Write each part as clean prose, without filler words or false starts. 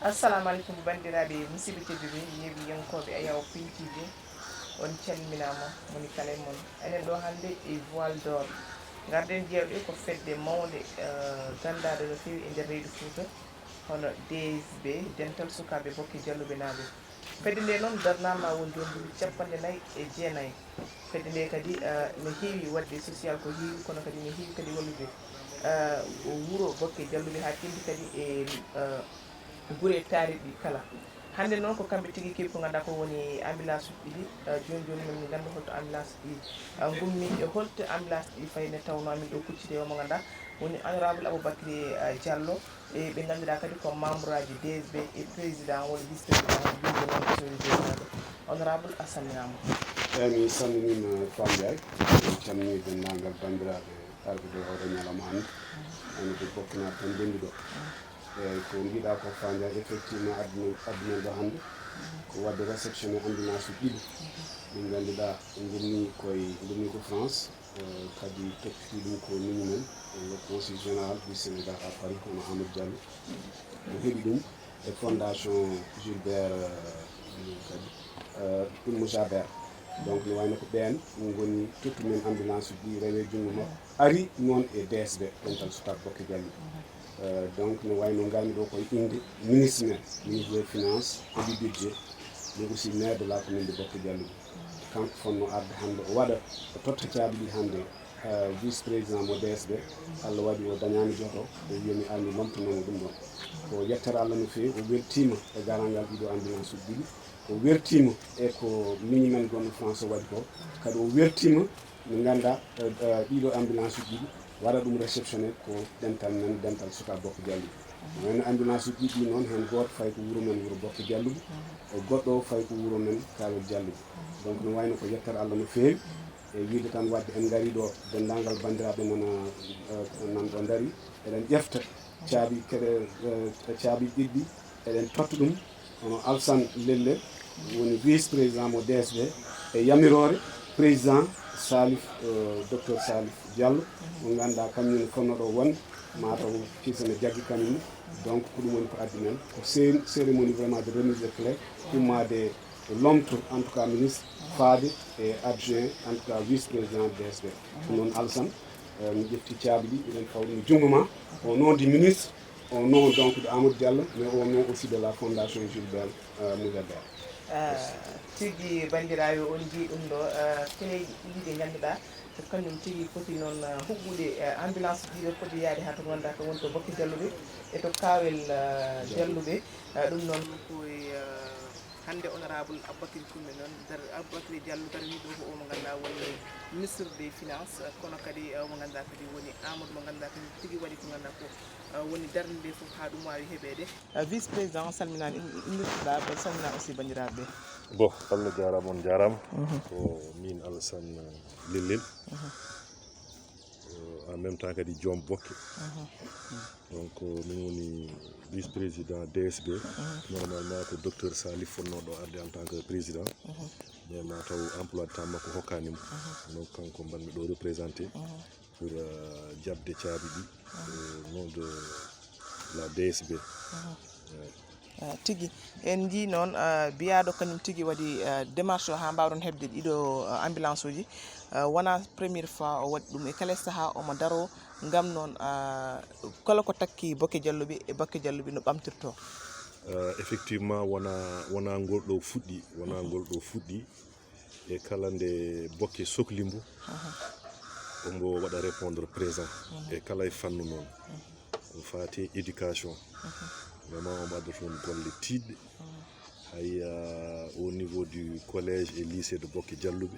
assalamu alaikum bandiraɓe musidɓe tedduɓe yeeɓi yankoɓe ayaw Piindi TV on calminama moni kala e moon enen ɗo hannde e voile d'or garden jewɗe ko fedde mawde gandaɗo no fewi e nder leydi Fouta hono DSB dental sukaɓe bokke jalluɓe naaɓe fedde nde noon darnama woni ɗon duuɓi 49 fedde nde kadi no heewi wadde social ko heewi kono kadi no heewi kadi wallude wuuro bokke jalluɓe ha tendi kadi e guure taariɗi kala hande noon ko kamɓe tigui keeɓi ko ganduɗa ko woni ambulance uji ɗiɗi joni joni min ganda holto ambulance ɗi gummi e holto ambulance ɗi fayne tawno amin ɗo kuccide o mo ganduɗa woni honorable Aboubacry Diallo e ɓe ganduɗa kadi ko membre aji DSB e président woni vice président honorable a salminama. Mi salminima Fam Ndiaye mi calmini dendagal bandiraɓe ardude oɗo ñalawma hannde hannde bokkinaɓe tan denduɗo eyyi ko mbiɗa ko Fam Ndiaye effectivement addumen ɗo hannde ko wadde réceptionné ambulance uji ɗiɗi ɗin ganduɗa gummi ko France kadi toppiti ɗum ko minimen le conseil général du Sénégal à Paris kono Amadou Diallo mo heeɓi ɗum e fondation Gilbert kadi Moujabber donc no wayno ko ɓen ɗum goni tottumen ambulance uji rewe junngo makko ari noon e DSB dental sukaɓe bokke jalluɓe donc no wayno garmi ɗo koye inde ministre men ministre des finances et du budget mais aussi maire de la commune de bokke jalluɓe kanko fonno arde hannde o waɗa o totta caabi ɗi hannde vice président mo DSB Allah waɗi o dañani joto o wiyami armi lomtanomo ɗum ɗon ko yettere Allah no fewi o weltima e garangal ɗiɗo ambulance uji ɗiɗi o wertima e ko minimen gonɗo France o waɗi ko kadi o wertima no ganda ɗiɗo ambulance uji ɗiɗi waɗa ɗum réceptionné ko dental men dental sukaɓe bokke jalluɓe wayno ambulance uji ɗiɗi noon hen goto fayi ko wuuro men wuuro bokke jalluɓe e goɗɗo o fayi ko wuuro men kawel jalluɓe donc no wayno ko yettere Allah no fewi e wiide tan wadde en gari ɗo dendagal bandiraɓe nan ɗo daari eɗen ƴefta caabi kede caabi ɗiɗɗi eɗen totta ɗum hono Alsane Lelle woni vice président mo DSB e yamirore président Salif docteur Salif Diallo mo ganduɗa kañum fonnoɗo wonde mataw kisane jaggi kañum donc ko ɗum woni ko addi men ko cérémonie vraiment de remise de clé ummade lomto en tout cas ministre faade et adjoint en tout cas vice président DSB ɗum noon Alsane mi ƴefti caabi ɗi eɗen faw ɗum jungo ma au nom du ministre au nom donc de Amadou Diallo mais au nom aussi de la fondation Gilbert Moujabber tigui bandiraɓe on jii ɗum ɗo téléji ɗiɗi ɗi ganduɗa ko kañum tigui foti noon huɓɓude ambulance ɗiɗo foti yaade ha to ganduɗa to woni to bokke jalluɓe e to kawel jalluɓe ɗum noon koye hande honorable Aboubacry Coumé noon Aboubacry Diallo darani ɗo ko o mo ganduɗa woni ministre des finances kono kadi mo ganduɗa kadi woni Amadou mo ganduɗa kadi tigui waɗi ko ganduɗa ko woni darde nde foof ha ɗum wawi heɓede vice président salminani innirtuɗa ɓe salmina aussi bandiraɓe bon Allah jarama on jarama ko min Alassane Lellel en même temps kadi joom bokke donc min woni vice président DSB normalement ko docteur Salif fonnoɗo arde en tant que président mais ma taw emploi de temps makko hokkanimo donc kanko mbanmi ɗo représenté pour jabde caabi ɗi au nom de la DSB tigui en jii noon biyaɗo kañum tigui waɗi démarche o ha mbawɗon hebde ɗiɗo ambulance uji wona premiére fois o waɗi ɗum e kala saaha omo daro gam noon kala ko takki bokke jalluɓe e bokke jalluɓe no ɓamtirto effectivement wona ngol ɗo fuɗɗi e kala nde bokke sohlimbo ombo waɗa répondre présent e kala e fannu noon ko fati éducation vraiment on adda toon golle tiɗɗe hay au niveau du collège et lycée de bokke jalluɓe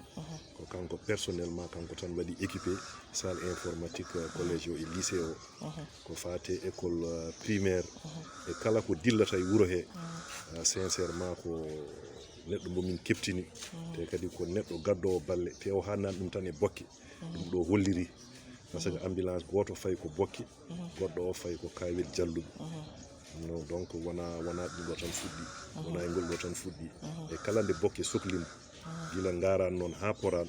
ko kanko personnellement kanko tan waɗi équipé salle informatique collège o e lycée o ko fati école primaire e kala ko dillata e wuuro he sincèrement ko neɗɗo momin keftini te kadi ko neɗɗo gaddowo balle te o hannani ɗum tan e bokke ɗum ɗo holliri par ce que ambulance goto fayi ko bokke goɗɗo o fayi ko kawel jalluɓe non donc wona ɗum ɗo tan fuɗɗi wona e ngol ɗo tan fuɗɗi e kala nde bokke sohlima gila garan noon ha poral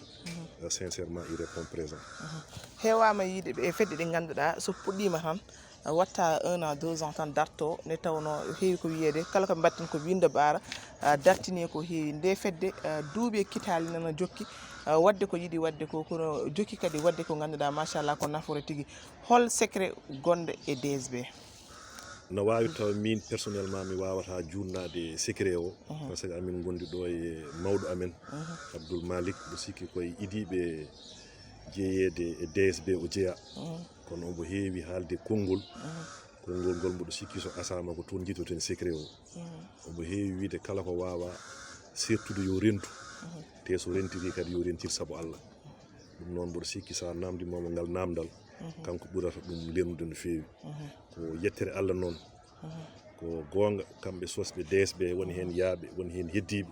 sincèrement il répond présent hewama yiide e fedde ɗe ganduɗa so puɗɗima tan watta 1 à 2 ans tan darto ne tawno heewi ko wiyede kala ko batten ko winde baara dartini ko heewi nde fedde duuɓi kitali nana jokki wadde ko yiɗi wadde ko kono jokki kadi wadde ko ganduɗa machallah ko nafoore tigui hol secret gonɗo e DSB. no wawi taw min personnellement mi wawata jurnade secret o par ce que amin gondi ɗo e mawɗo amen Abdoul Malik ɗo sikki koye idiɓe jeeyede e DSB o jeeya kono omo heewi haalde konngol ngol mboɗo sikki so asama ko toon jiitoten secret o omo heewi wiide kala ko wawa sertude yo rentu te so rentiri kadi yo rentir saabu Allah ɗum noon mboɗo sikki sa namdimomo ngal namdal kanko ɓurata ɗum lennude no feewi ko yettere Allah noon ko gonga kamɓe sosɓe DSB woni hen yaaɓe woni hen heddiɓe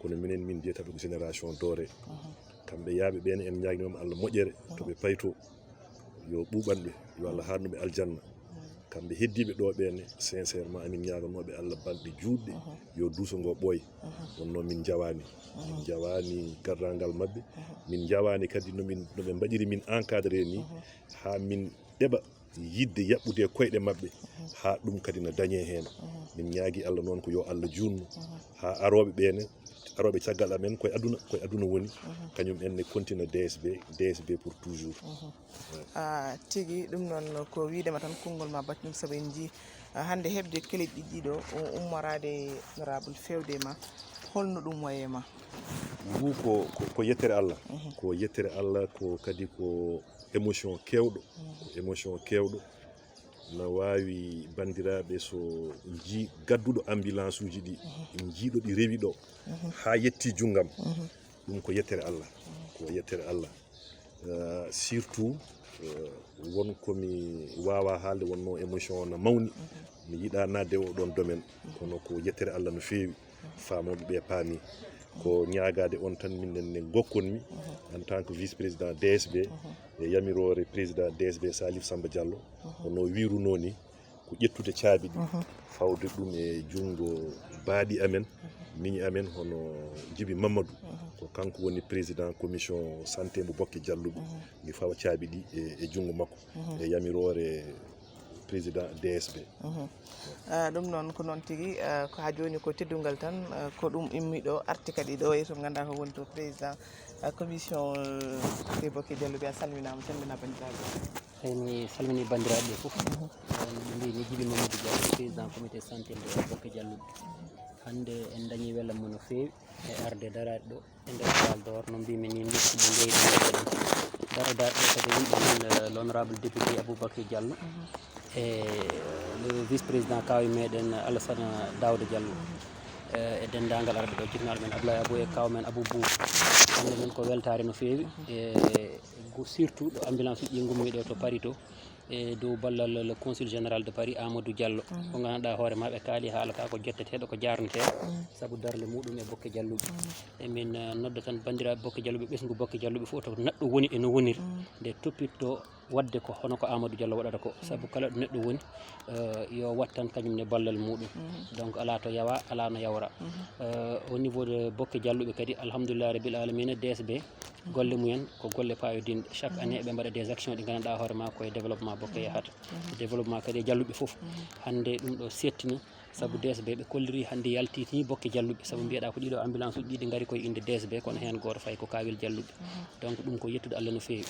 kono minen min mbiyataɓe ko génération doore kamɓe yaaɓe ɓen en ñaguinoma Allah moƴƴere toɓe payto yo ɓuɓanɓe yo Allah harnuɓe aljanna kamɓe heddiɓe ɗo ɓene sincèrement amin ñaganoɓe Allah balɗe juutɗe yo duuso ngo ɓooya wonno min jawani gardangal mabɓe min jawani kadi noɓe mbaɗiri min encadré ni ha min ɗeɓa yidde yaɓɓude koyɗe mabɓe ha ɗum kadi no dañe hen min ñaagui Allah noon ko yo Allah junnu ha aroɓe ɓene aroɓe caggal amen koye aduna woni kañum enne continue DSB pour toujours. tigui ɗum noon ko widema tan konngol ma battum saabu en jii hande hebde kelib ɗiɗɗiɗo ummorade honorable fewde ma holno ɗum wayema ngu ko yettere Allah ko yettere Allah ko kadi ko émotion kewɗo no wawi bandiraɓe so jii gadduɗo ambulance uji ɗi jiiɗo ɗi rewi ɗo ha yetti junggam ɗum ko yettere Allah surtout wonko mi wawa haalde wonno émotion no mawni mi yiiɗa nadde o ɗon domaine kono ko yettere Allah no feewi famoɓe ɓe paami ko ñaagade on tan minen ne gokkonmi en tant que vice président DSB e yamirore président DSB Salif Samba Diallo hono wiruno ni ko ƴettude caabi ɗi fawde ɗum e jungo baaɗi amen miñi amen hono Djibi Mamadou ko kanko woni président commission santé mo Bokke Dialluɓe mi fawa caabi ɗi e jungo makko e yamirore président DSB. ɗum noon ko noon tigui ko ha joni ko teddungal tan ko ɗum immiɗo arti kadi ɗo e to ganduɗa ko woni to président commission de Bokke Dialluɓe a salminama calmina bandiraɓe. mi salmini bandiraɓe foof no mbi ni Djibi Mamadou Diallo président comité santé mo Bokke Dialluɓe hande en dañi wellam mo no feewi e arde darade ɗo e nder Val d'Or no mbimi ni ndikku mo jeydi darade ɗo kadi wiɗo l'honorable député Aboubacry Diallo e le vice président kawi meɗen Alassane Daouda Diallo e dendagal arɓe ɗo jinnaɗo men Abdoulaye Abou e kaw men Abou Bou hande men ko weltare no feewi e surtout ɗo ambulance uji gummiɗo to Paris to e dow ballal le consul général de Paris Amadou Diallo ko ganduɗa hoore maɓe kaali haala ka ko jetteteɗo ko jarneteɗo saabu darde muɗum e Bokke Dialluɓe e min nodda tan bandiraɓe Bokke Dialluɓe ɓesgu Bokke Dialluɓe fof to neɗɗo woni e no woniri nde toppitto wadde ko hono ko Amadou Diallo waɗata ko saabu kala ɗo neɗɗo woni yo wat tan kañum ne ballal muɗum donc ala to yawa ala no yawra au niveau de Bokke Dialluɓe kadi alhamdulillah rabbil alamina DSB golle mumen ko golle payodinde chaque année eɓe mbaɗa des actions ɗi ganduɗa hoore ma koye développement Bokke yahata développement kadi e Dialluɓe foof hande ɗum ɗo settini saabu DSB ɓe kolliri hande yaltitini Bokke Dialluɓe saabu mbiyeɗa ko ɗiɗo ambulance uji ɗiɗi gaari koye inde DSB kono hen goto fayi ko kawil Dialluɓe donc ɗum ko yettude Allah no feewi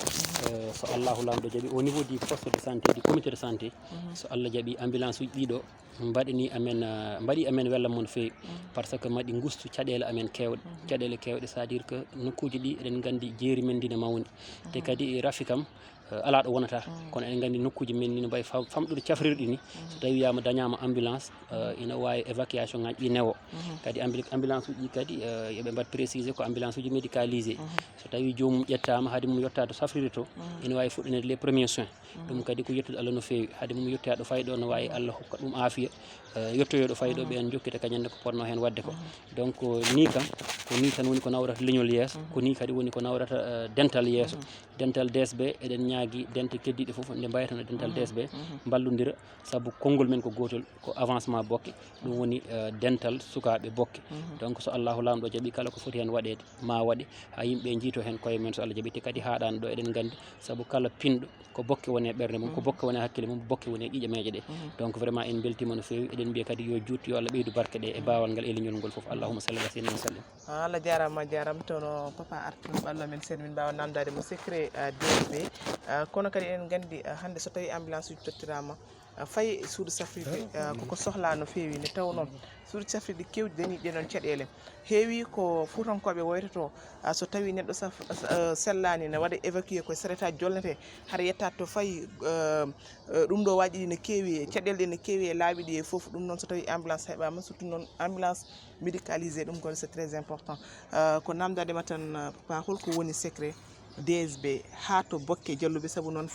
so Allahu lamɗo jaaɓi au niveau du poste de santé du comité de santé so Allah jaaɓi ambulance uji ɗiɗo mbaɗi amen wellam mo no feewi par ce que maɗi gustu caɗele amen kewɗe c'est à dire que nokkuji ɗi eɗen gandi jeeri men ndi ne mawni te kadi rafi kam ala ɗo wonata kono eɗen gandi nokkuji men ni no mbawi famɗude cafrirɗi ni so tawi wiyama dañama ambulance ina wawi évacuation ngaji ɗi newo kadi ambulance uji kadi yoɓe mbaɗ précisé ko ambulance uji médicalisé so tawi jomum ƴettama haade mum yetta to safriri to ina wawi fuɗɗanede les premiers soins ɗum kadi ko yettude Allah no feewi haade mum yetta ɗo fayi ɗo no wawi Allah hokka ɗum aafiya yettoyoɗo fayi ɗo ɓen jokkita kañande ko ponno hen wadde ko donc ni kam ko ni tan woni ko nawrata leñol yeeso ko ni kadi woni ko nawrata dental yeeso dental DSB eɗen ñaagi ñaagui dente keddiɗe foof nde mbayatano dental DSB ballodira saabu konngol men ko gotol ko avancement bokke ɗum woni dental sukaɓe bokke donc so allahu lamɗo jaaɓi kala ko foti hen waɗede ma waɗe ha yimɓe jiito hen koye men so Allah jaaɓi te kadi haɗano ɗo eɗen gandi saabu kala pinɗo ko bokke woni e ɓerde mum ko bokke woni e hakkille mum bokke woni e ƴiƴe meeje ɗe donc vraiment en beltima no fewi eɗen mbiya kadi yo juttu yo Allah ɓeydu barke ɗe e bawal ngal eliñol ngol foof allahumma salli ala sayyidina sallim Allah jarama tono papa artuno ɓallo men sen min mbawa namdade mo secret DSB kono kadi en gandi hande so tawi ambulance uji tottirama fayi suudu safrirde koko sohla no fewi nde tawno suudu safrirde kewɗi dani ɗe noon caɗele heewi ko fuutankoɓe woytoto so tawi neɗɗo sellani ne waɗa évacué koye saretaji jolnete haɗa yetta to fayi ɗum ɗo waji ɗi ne keewi caɗele ɗe ne keewi e laaɓi ɗi e foof ɗum noon so tawi ambulance heɓama surtout noon ambulance médicalisé ɗum kon c'est très important ko namdadema tan pa holko woni secret DSB ha to bokke jalluɓe saabu noon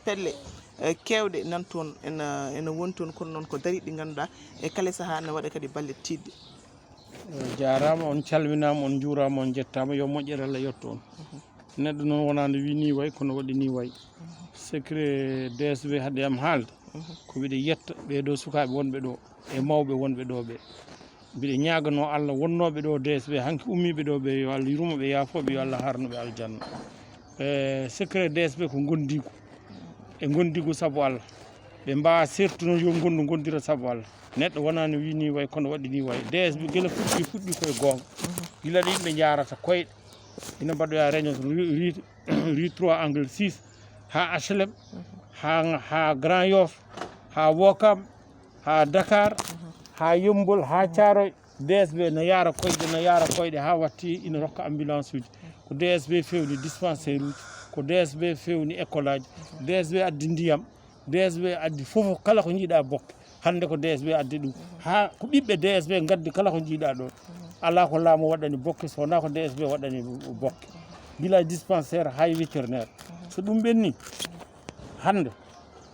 pelle kewɗe nan toon ene woni toon kono noon ko dari ɗi ganduɗa e kala saaha ne waɗa kadi balle tidde jarama on calminama on juurama on jettama yo moƴƴere Allah yetto on neɗɗo noon wona no wi ni way kono waɗi ni way secret DSB haade yam haalde ko mbiɗa yetta ɓeɗo sukaɓe wonɓe ɗo e mawɓe wonɓe ɗo ɓe mbiɗa ñagano Allah wonnoɓe ɗo DSB hanki ummiɓe ɗo ɓe yo Allah yurmoɓe yafoɓe yo Allah harnoɓe aljanna secret DSB ko gondigu e gondigu saabu Allah ɓe mbawa sertuno yo gondu gondira saabu Allah neɗɗo wona no wi ni way kono waɗi ni way DSB guila fuɗɗi koye gonga guila ɗo yimɓe jarata koyɗe ina mbaɗoya réunion rue 3 angle 6 ha HLM ha Grand Yoff ha Wokam ha Dakar ha Yombol ha Thiaroye DSB no yara koyɗe ha watti ina rokka ambulance uji ko DSB fewni dispensaire uji ko DSB fewni école aji DSB addi ndiyam DSB addi fof kala ko jiiɗa bokke hande ko DSB addi ɗum ha ko ɓiɓɓe DSB gaddi kala ko jiiɗa ɗon ala ko laamu waɗani bokke so wona ko DSB waɗani bokke gila dispensaire hay vétérinaire so ɗum ɓenni hande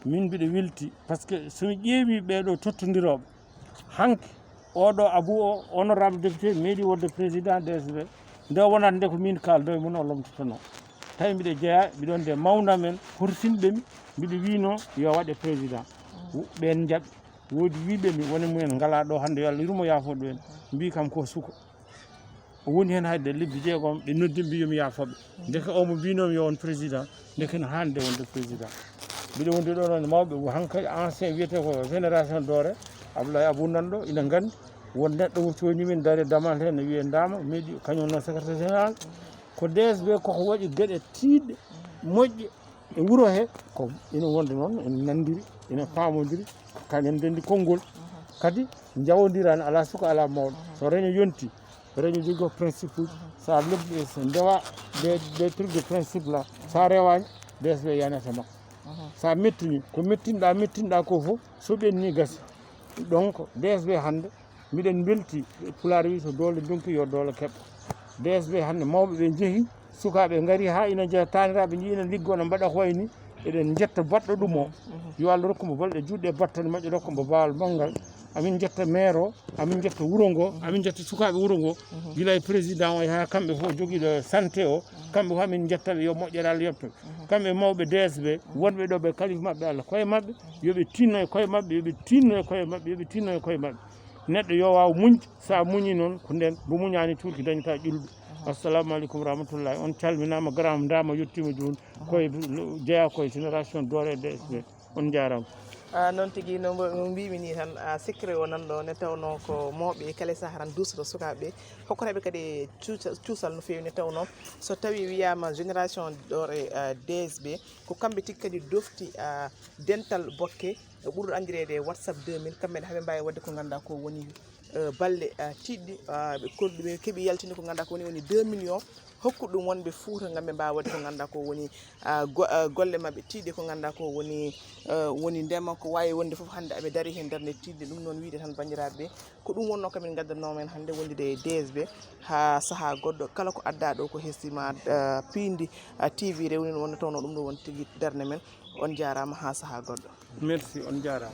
min mbiɗa welti par ce que somi ƴeewi ɓeɗo tottodiroɓe hanke oɗo abou o honorable député meeɗi wonde président DSB nde wonat nde ko min kaldo e mun o lomtotono tawi mbiɗa jeeya mbiɗon nde mawnamen horsinɓemi mbiɗa wino yo waɗe président ɓen jaɓi woodi wiɓemi woni mumen ngala ɗo hande yo Allah yurmo yafoɗo en mbi kam ko suka o woni hen hayde lebbi jeegom ɓe noddi mbi yomi yafoɓe deke omo mbinomi yo won président deke no hande wonde président mbiɗa wondi ɗo noon mawɓe hankkadi ancien wiyete ko génération doore Abdoulaye Abou nanɗo ina gandi won neɗɗo wurtoni min daari damal hen ne wiye Ndama meeɗi kañum noon secrétaire général ko DSB koko waɗi gueɗe tiɗɗe moƴƴe e wuuro he ko ina wonde noon ene nandiri ina famodiri kañum dendi konngol kadi jawodirani ala suka ala mawɗo so réunion yonti réunion jogo principe uji sa lebbi so ndewa des trucs de principe là sa rewani DSB yanata makko sa mettini ko mettinɗa ko fof so ɓenni gasi donc DSB hande miɗen belti pulaar wi so doole donki yo doole keɓa DSB hande mawɓe ɓe jeehi sukaɓe gari ha ina jeeya taniraɓe jiina liggo no mbaɗa ko wayni eɗen jetta baɗɗo ɗum o yo Allah rokkumo balɗe juɗɗe battane moƴƴe rokkumo bawal mawgal amin jetta maire o amin jetta wuuro ngo amin jetta sukaɓe wuuro ngo gila e président o ha kamɓe fof joguiɗo santé o kamɓe fof amin jettaɓe yo moƴƴere Allah yetto kamɓe mawɓe DSB wonɓe ɗo ɓe kalif mabɓe Allah koye mabɓe yoɓe tinno e koye mabɓe yoɓe tinno e koye mabɓe yoɓe tinno e koye mabɓe neɗɗo yo waw muñde sa muñi noon ko nden mo muñani tuuti dañata ƴulɓe assalamu aleykum rahmatullahi on calminama Grand Ndama yettima joni koye jeeya koye génération doore DSB on jarama noon tigui no mbimi ni tan secret o nanɗo ne tawno ko mawɓe kala saaha tan duusoto sukaɓeɓe hokkotaɓe kadi cuusal no fewi ne tawno so tawi wiyama génération ɗore DSB ko kamɓe tigui kadi dofti dental bokke ɓurɗo andirede WhatsApp 2000 kamɓene haɓe mbawi wadde ko ganduɗa ko woni balle tiɗɗi ɓe kolɗu ɓe keeɓi yaltinde ko ganduɗa ko woni 2 millions hokku ɗum wonɓe Fouta gam ɓe mbawa wadde ko ganduɗa ko woni golle mabɓe tiiɗe ko ganduɗa ko woni ndema ko wawi wonde foof hande aɓe daari hen darde tiiɗe ɗum noon wiide tan bandiraɓeɓe ko ɗum wonno kamin gaddanomen hande wondude DSB ha saaha goɗɗo kala ko adda ɗo ko hestima Piindi TV rewni wonno tawno ɗum ɗo won tigui darde men on jarama ha saaha goɗɗo merci on jarama